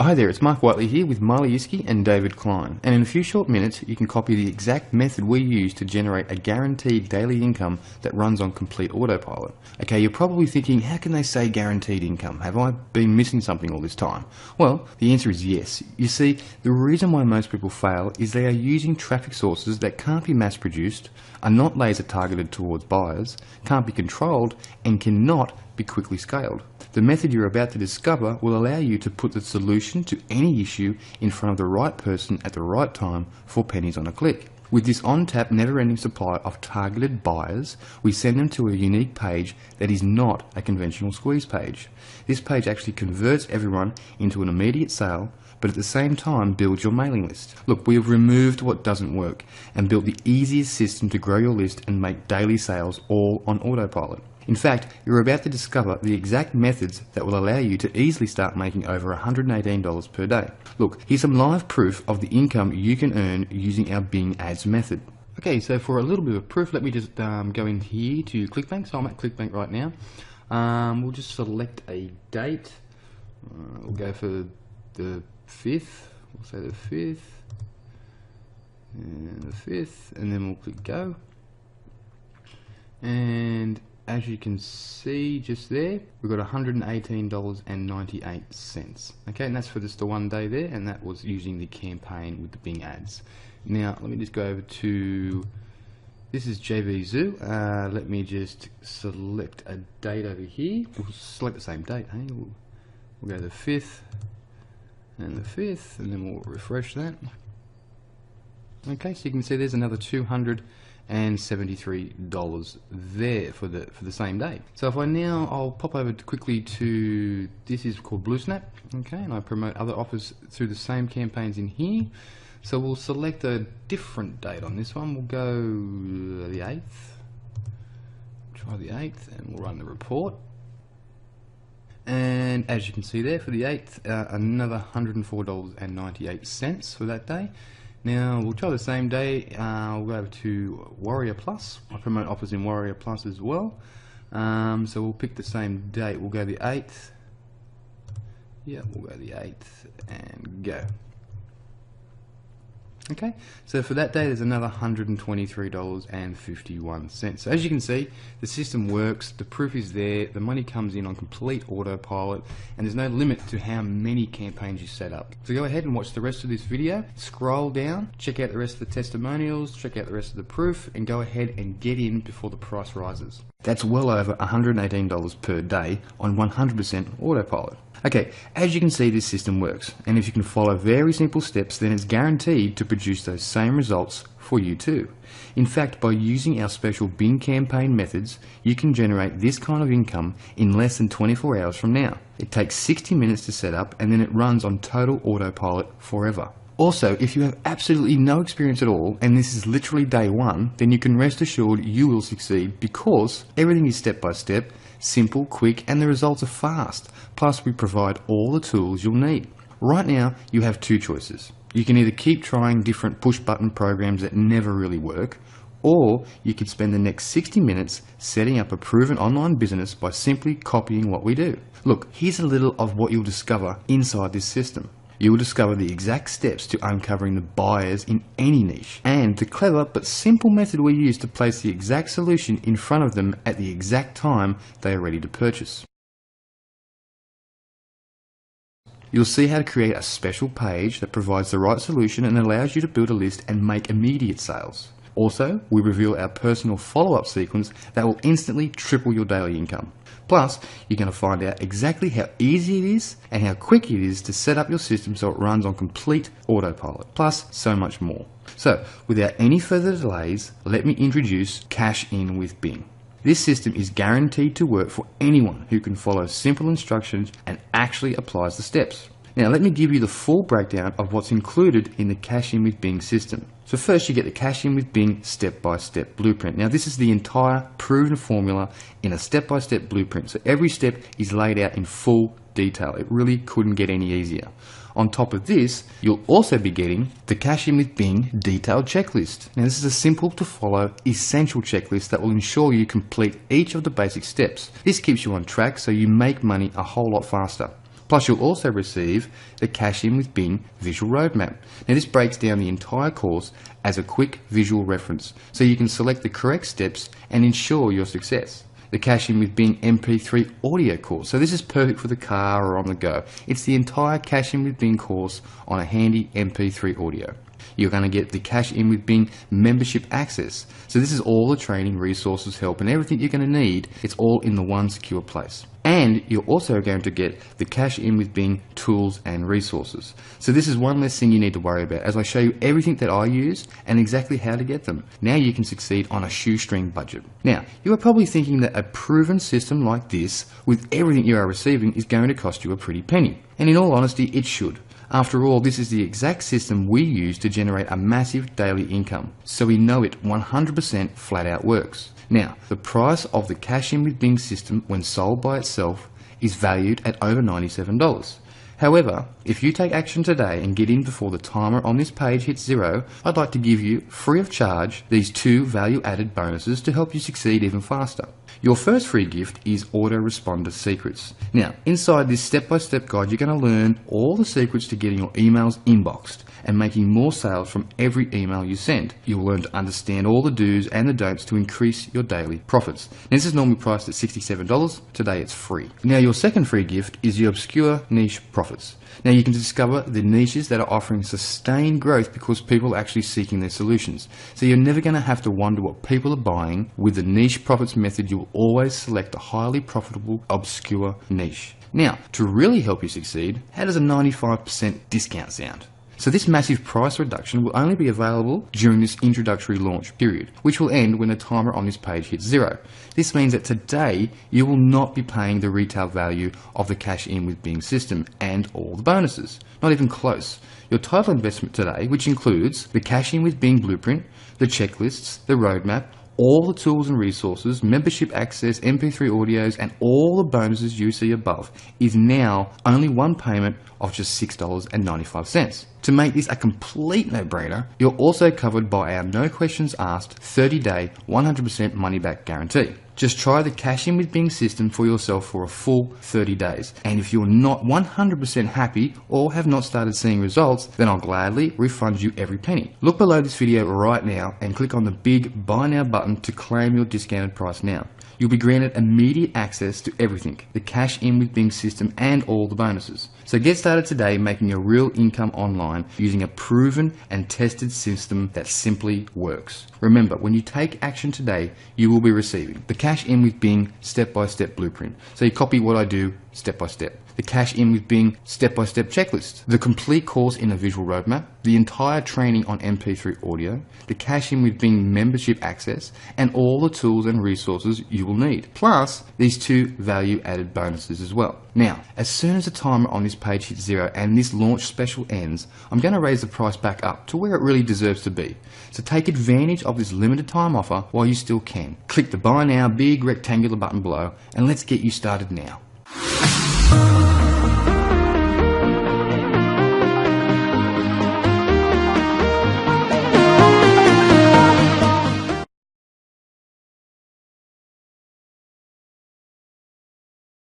Hi there, it's Mark Whiteley here with Miley Iski and David Klein, and in a few short minutes you can copy the exact method we use to generate a guaranteed daily income that runs on complete autopilot. Okay, you're probably thinking, how can they say guaranteed income? Have I been missing something all this time? Well, the answer is yes. You see, the reason why most people fail is they are using traffic sources that can't be mass produced, are not laser targeted towards buyers, can't be controlled, and cannot be quickly scaled. The method you're about to discover will allow you to put the solution to any issue in front of the right person at the right time for pennies on a click. With this on-tap, never-ending supply of targeted buyers, we send them to a unique page that is not a conventional squeeze page. This page actually converts everyone into an immediate sale, but at the same time builds your mailing list. Look, we have removed what doesn't work and built the easiest system to grow your list and make daily sales all on autopilot. In fact, you're about to discover the exact methods that will allow you to easily start making over $118 per day. Look, here's some live proof of the income you can earn using our Bing Ads method. Okay, so for a little bit of proof, let me just go in here to Clickbank. So I'm at Clickbank right now. We'll just select a date. We'll go for the 5th. We'll say the 5th. And the 5th. And then we'll click go. And as you can see just there, we've got $118.98. Okay, and that's for just the 1 day there, and that was using the campaign with the Bing ads. Now, let me just go over to, this is JV Zoo. Let me just select a date over here. We'll select the same date, hey? We'll go to the 5th and the 5th, and then we'll refresh that. Okay, so you can see there's another $273 there for the same day. So if I'll pop over quickly to, this is called Blue Snap, okay, and I promote other offers through the same campaigns in here. So we'll select a different date on this one. We'll go the 8th, try the 8th, and we'll run the report. And as you can see there, for the 8th, another $104.98 for that day. Now we'll try the same day. We'll go over to Warrior Plus. I promote offers in Warrior Plus as well. So we'll pick the same date. We'll go the 8th. Yeah, we'll go the 8th and go. Okay, so for that day there's another $123.51. So as you can see, the system works, the proof is there, the money comes in on complete autopilot, and there's no limit to how many campaigns you set up. So go ahead and watch the rest of this video, scroll down, check out the rest of the testimonials, check out the rest of the proof, and go ahead and get in before the price rises. That's well over $118 per day on 100% autopilot. Okay, as you can see, this system works, and if you can follow very simple steps, then it's guaranteed to produce those same results for you too. In fact, by using our special Bing campaign methods, you can generate this kind of income in less than 24 hours from now. It takes 60 minutes to set up, and then it runs on total autopilot forever. Also, if you have absolutely no experience at all, and this is literally day one, then you can rest assured you will succeed, because everything is step by step, simple, quick, and the results are fast. Plus, we provide all the tools you'll need. Right now, you have two choices. You can either keep trying different push-button programs that never really work, or you could spend the next 60 minutes setting up a proven online business by simply copying what we do. Look, here's a little of what you'll discover inside this system. You will discover the exact steps to uncovering the buyers in any niche, and the clever but simple method we use to place the exact solution in front of them at the exact time they are ready to purchase. You'll see how to create a special page that provides the right solution and allows you to build a list and make immediate sales. Also, we reveal our personal follow-up sequence that will instantly triple your daily income. Plus, you're going to find out exactly how easy it is and how quick it is to set up your system so it runs on complete autopilot, plus so much more. So, without any further delays, let me introduce Cash In with Bing. This system is guaranteed to work for anyone who can follow simple instructions and actually applies the steps. Now let me give you the full breakdown of what's included in the Cash In with Bing system. So first you get the Cash In with Bing step-by-step blueprint. Now this is the entire proven formula in a step-by-step blueprint. So every step is laid out in full detail. It really couldn't get any easier. On top of this, you'll also be getting the Cash In with Bing detailed checklist. Now this is a simple to follow essential checklist that will ensure you complete each of the basic steps. This keeps you on track so you make money a whole lot faster. Plus you'll also receive the Cash In with Bing visual roadmap. Now this breaks down the entire course as a quick visual reference, so you can select the correct steps and ensure your success. The Cash In with Bing MP3 audio course. So this is perfect for the car or on the go. It's the entire Cash In with Bing course on a handy MP3 audio. You're going to get the Cash In with Bing membership access. So this is all the training, resources, help and everything you're going to need. It's all in the one secure place. And you're also going to get the Cash In with Bing tools and resources. So this is one less thing you need to worry about as I show you everything that I use and exactly how to get them. Now you can succeed on a shoestring budget. Now, you are probably thinking that a proven system like this with everything you are receiving is going to cost you a pretty penny. And in all honesty, it should. After all, this is the exact system we use to generate a massive daily income, so we know it 100% flat out works. Now, the price of the Cash In with Bing system when sold by itself is valued at over $97. However, if you take action today and get in before the timer on this page hits 0, I'd like to give you, free of charge, these 2 value-added bonuses to help you succeed even faster. Your first free gift is Autoresponder Secrets. Now, inside this step-by-step guide, you're going to learn all the secrets to getting your emails inboxed and making more sales from every email you send. You'll learn to understand all the do's and the don'ts to increase your daily profits. Now, this is normally priced at $67. Today it's free. Now, your second free gift is your Obscure Niche Profits. Now you can discover the niches that are offering sustained growth because people are actually seeking their solutions. So you're never going to have to wonder what people are buying. With the niche profits method, you will always select a highly profitable obscure niche. Now, to really help you succeed, how does a 95% discount sound? So this massive price reduction will only be available during this introductory launch period, which will end when the timer on this page hits 0. This means that today you will not be paying the retail value of the Cash In with Bing system and all the bonuses. Not even close. Your total investment today, which includes the Cash In with Bing blueprint, the checklists, the roadmap, all the tools and resources, membership access, MP3 audios, and all the bonuses you see above, is now only one payment of just $6.95. To make this a complete no-brainer, you're also covered by our no questions asked 30-day 100% money-back guarantee. Just try the Cash In with Bing system for yourself for a full 30 days. And if you're not 100% happy or have not started seeing results, then I'll gladly refund you every penny. Look below this video right now and click on the big Buy Now button to claim your discounted price now. You'll be granted immediate access to everything, the Cash In with Bing system and all the bonuses. So get started today making a real income online using a proven and tested system that simply works. Remember, when you take action today, you will be receiving the Cash In with Bing step-by-step blueprint. So you copy what I do step by step. The Cash In with Bing step-by-step checklist, the complete course in a visual roadmap, the entire training on MP3 audio, the Cash In with Bing membership access, and all the tools and resources you will need. Plus, these 2 value-added bonuses as well. Now, as soon as the timer on this page hits 0 and this launch special ends, I'm going to raise the price back up to where it really deserves to be. So take advantage of this limited time offer while you still can. Click the Buy Now big rectangular button below and let's get you started now.